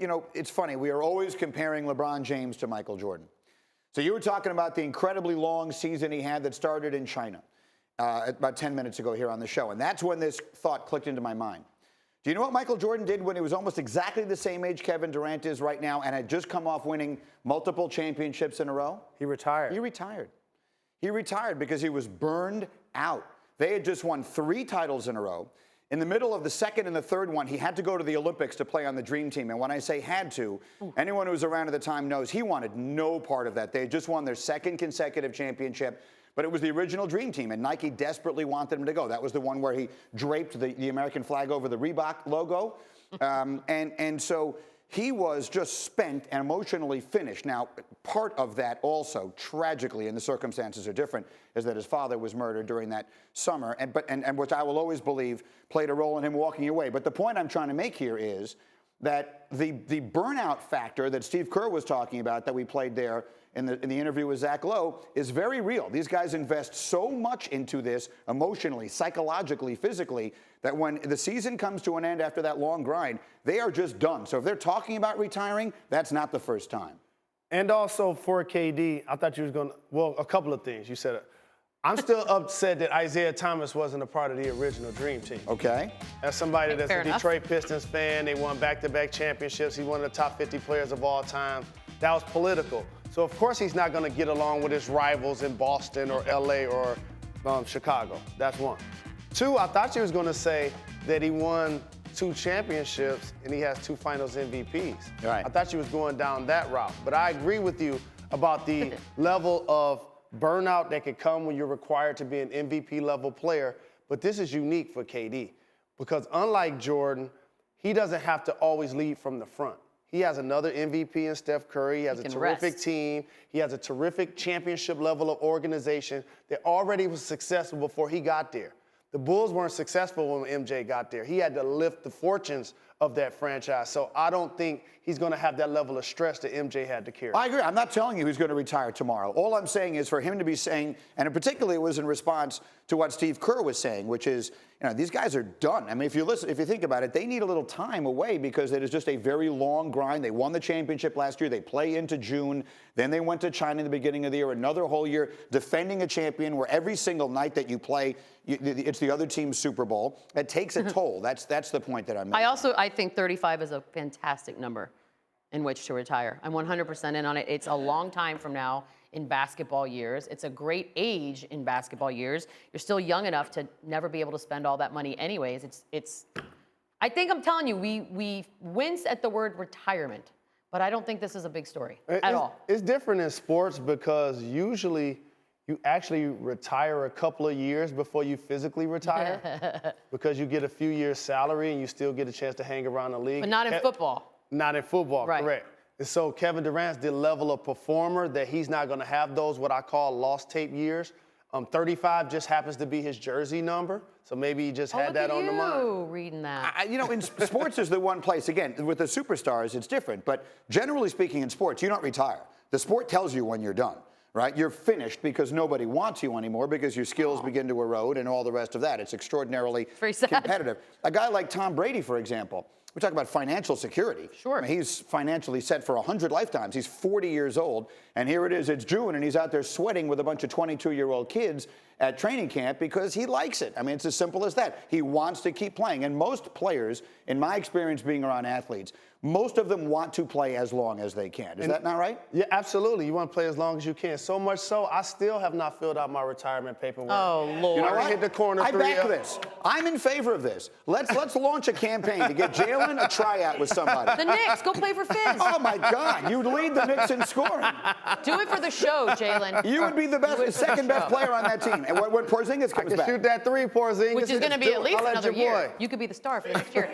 you know, it's funny. We are always comparing LeBron James to Michael Jordan. So you were talking about the incredibly long season he had that started in China about 10 minutes ago here on the show. And that's when this thought clicked into my mind. Do you know what Michael Jordan did when he was almost exactly the same age Kevin Durant is right now and had just come off winning multiple championships in a row? He retired. He retired. He retired because he was burned out. They had just won 3 titles in a row. In the middle of the second and the third one, he had to go to the Olympics to play on the Dream Team. And when I say had to, anyone who was around at the time knows he wanted no part of that. They had just won their 2nd consecutive championship, but it was the original Dream Team, and Nike desperately wanted him to go. That was the one where he draped the American flag over the Reebok logo. And so he was just spent and emotionally finished. Now, part of that also, tragically, and the circumstances are different, is that his father was murdered during that summer, and which I will always believe played a role in him walking away. But the point I'm trying to make here is that the burnout factor that Steve Kerr was talking about that we played there in the interview with Zach Lowe is very real. These guys invest so much into this emotionally, psychologically, physically, that when the season comes to an end after that long grind, they are just done. So if they're talking about retiring, that's not the first time. And also for KD, I thought you was going to, well, a couple of things. You said it. I'm still upset that Isaiah Thomas wasn't a part of the original Dream Team. Okay. As somebody that's Fair a enough. Detroit Pistons fan, they won back-to-back championships. He's one of the top 50 players of all time. That was political. So, of course, he's not going to get along with his rivals in Boston or L.A. or Chicago. That's one. 2, I thought you was going to say that he won 2 championships and he has 2 finals MVPs. Right. I thought you was going down that route. But I agree with you about the level of burnout that could come when you're required to be an MVP level player. But this is unique for KD because unlike Jordan, he doesn't have to always lead from the front. He has another MVP in Steph Curry. He has a terrific team. He has a terrific championship level of organization that already was successful before he got there. The Bulls weren't successful when MJ got there. He had to lift the fortunes of that franchise. So I don't think he's going to have that level of stress that MJ had to carry. I agree. I'm not telling you he's going to retire tomorrow. All I'm saying is for him to be saying, and in particular it was in response to what Steve Kerr was saying, which is, you know, these guys are done. I mean, if you think about it, they need a little time away because it is just a very long grind. They won the championship last year. They play into June. Then they went to China in the beginning of the year, another whole year defending a champion where every single night that you play, it's the other team's Super Bowl. It takes a toll. That's the point that I'm making. I think 35 is a fantastic number in which to retire. I'm 100% in on it. It's a long time from now in basketball years. It's a great age in basketball years. You're still young enough to never be able to spend all that money anyways. I think I'm telling you, we wince at the word retirement, but I don't think this is a big story at all. It's different in sports because usually you actually retire a couple of years before you physically retire because you get a few years salary and you still get a chance to hang around the league. But not in football. Not in football, Right. correct. And so Kevin Durant's the level of performer that he's not going to have those what I call lost tape years. 35 just happens to be his jersey number, so maybe he just had that on the mind. Look at you reading that. You know, in sports is the one place, again, with the superstars, it's different. But generally speaking in sports, you don't retire. The sport tells you when you're done, right? You're finished because nobody wants you anymore because your skills begin to erode and all the rest of that. It's extraordinarily very sad. competitive. A guy like Tom Brady, for example, we talk about financial security. Sure. I mean, he's financially set for 100 lifetimes. He's 40 years old, and here it is, it's June, and he's out there sweating with a bunch of 22-year-old kids at training camp because he likes it. I mean, it's as simple as that. He wants to keep playing, and most players, in my experience being around athletes, most of them want to play as long as they can. Is that not right? Yeah, absolutely. You want to play as long as you can. So much so, I still have not filled out my retirement paperwork. Oh, Lord. You know I what? hit the corner I 3 back this. I'm in favor of this. Let's launch a campaign to get Jalen a tryout with somebody. The Knicks, go play for Fizz. Oh, my God. You'd lead the Knicks in scoring. Do it for the show, Jalen. You would be the best, second best player on that team. And when Porzingis comes back. Shoot that 3, Porzingis. Which is going to be at least I'll let another your boy. year. You could be the star for the next year.